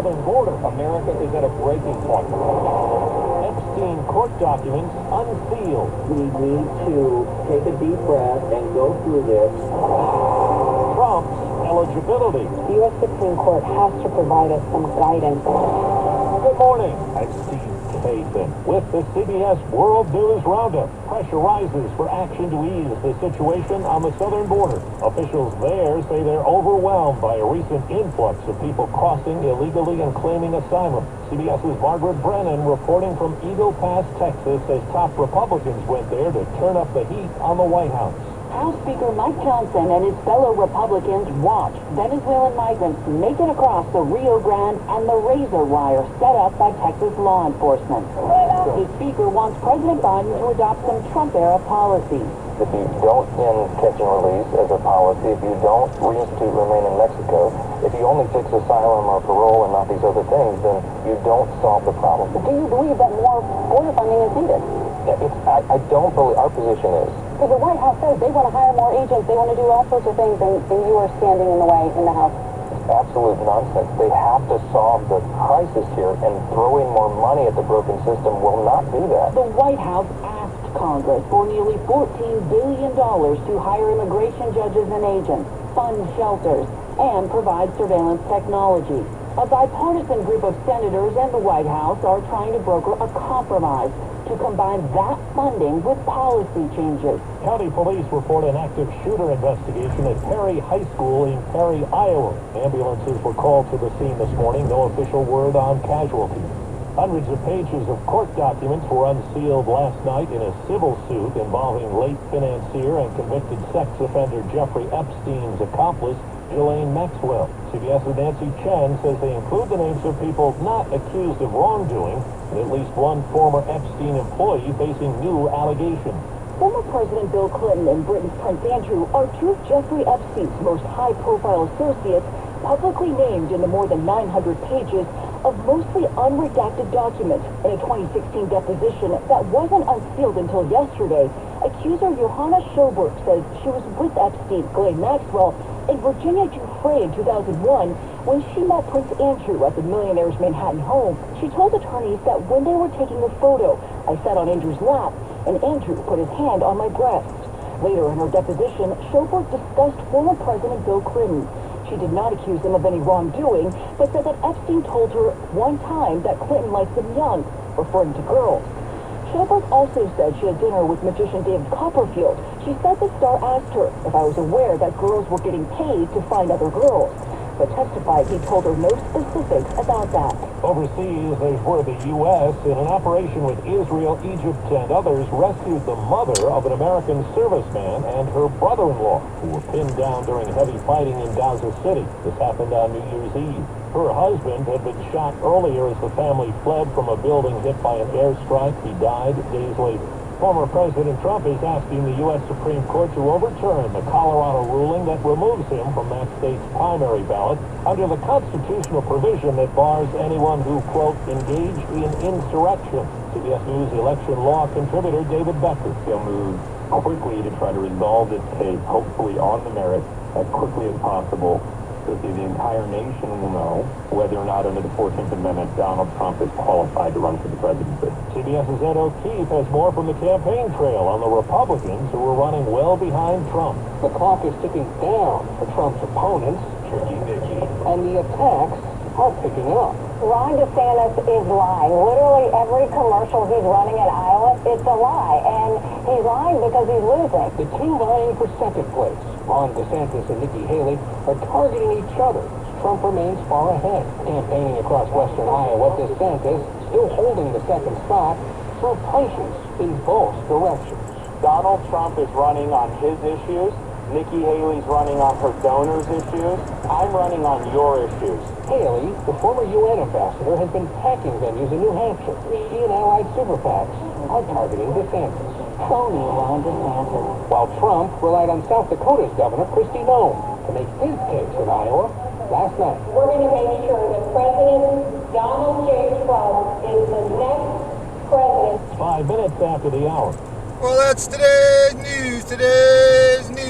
southern border. America is at a breaking point. Epstein court documents unsealed. We need to take a deep breath and go through this. Trump's eligibility. The U.S. Supreme Court has to provide us some guidance. Good morning. I'm Steve Kathan with the CBS World News Roundup. Pressure rises for action to ease the situation on the southern border. Officials there say they're overwhelmed by a recent influx of people crossing illegally and claiming asylum. CBS's Margaret Brennan reporting from Eagle Pass, Texas, says top Republicans went there to turn up the heat on the White House. House Speaker Mike Johnson and his fellow Republicans watched Venezuelan migrants make it across the Rio Grande and the razor wire set up by Texas law enforcement. The speaker wants President Biden to adopt some Trump-era policies. If you don't end catch and release as a policy, if you don't reinstitute remain in Mexico, if you only fix asylum or parole and not these other things, then you don't solve the problem. Do you believe that more border funding is needed? I don't believe, our position is. Because the White House says they want to hire more agents, they want to do all sorts of things, and you are standing in the way in the House. Absolute nonsense. They have to solve the crisis here, and throwing more money at the broken system will not do that. The White House asked Congress for nearly $14 billion to hire immigration judges and agents, fund shelters, and provide surveillance technology. A bipartisan group of senators and the White House are trying to broker a compromise to combine that funding with policy changes. County police report an active shooter investigation at Perry High School in Perry, Iowa. Ambulances were called to the scene this morning. No official word on casualties. Hundreds of pages of court documents were unsealed last night in a civil suit involving late financier and convicted sex offender Jeffrey Epstein's accomplice, Ghislaine Maxwell. CBS's Nancy Chen says they include the names of people not accused of wrongdoing and at least one former Epstein employee facing new allegations. Former President Bill Clinton and Britain's Prince Andrew are two of Jeffrey Epstein's most high-profile associates, publicly named in the more than 900 pages of mostly unredacted documents. In a 2016 deposition that wasn't unsealed until yesterday, accuser Johanna Schoberg says she was with Epstein, Ghislaine Maxwell, in Virginia Giuffre in 2001 when she met Prince Andrew at the millionaire's Manhattan home. She told attorneys that when they were taking a photo, I sat on Andrew's lap and Andrew put his hand on my breast. Later in her deposition, Schoberg discussed former President Bill Clinton. She did not accuse him of any wrongdoing, but said that Epstein told her one time that Clinton likes them young, referring to girls. Schoberg also said she had dinner with magician David Copperfield. She said the star asked her if I was aware that girls were getting paid to find other girls, but testified he told her no specifics about that. Overseas, there's word the U.S., in an operation with Israel, Egypt, and others, rescued the mother of an American serviceman and her brother-in-law, who were pinned down during heavy fighting in Gaza City. This happened on New Year's Eve. Her husband had been shot earlier as the family fled from a building hit by an airstrike. He died days later. Former President Trump is asking the U.S. Supreme Court to overturn the Colorado ruling that removes him from that state's primary ballot under the constitutional provision that bars anyone who, quote, engaged in insurrection. CBS News election law contributor David Becker. He'll move quickly to try to resolve this case, hopefully on the merits, as quickly as possible, so that the entire nation will know whether or not under the 14th Amendment Donald Trump is qualified to run for the presidency. CBS's Ed O'Keefe has more from the campaign trail on the Republicans who are running well behind Trump. The clock is ticking down for Trump's opponents, and the attacks are picking up. Ron DeSantis is lying. Literally every commercial he's running in Iowa, it's a lie. And he's lying because he's losing. The two vying for second place, Ron DeSantis and Nikki Haley, are targeting each other. Trump remains far ahead. Campaigning across western Iowa, DeSantis, still holding the second spot, threw punches in both directions. Donald Trump is running on his issues. Nikki Haley's running on her donors' issues. I'm running on your issues. Haley, the former UN ambassador, has been packing venues in New Hampshire. She and allied super PACs are targeting DeSantis. Phony Ron DeSantis. While Trump relied on South Dakota's Governor Kristi Noem to make his case in Iowa last night. We're going to make sure that President Donald J. Trump is the next president. 5 minutes after the hour. Well, that's today's news.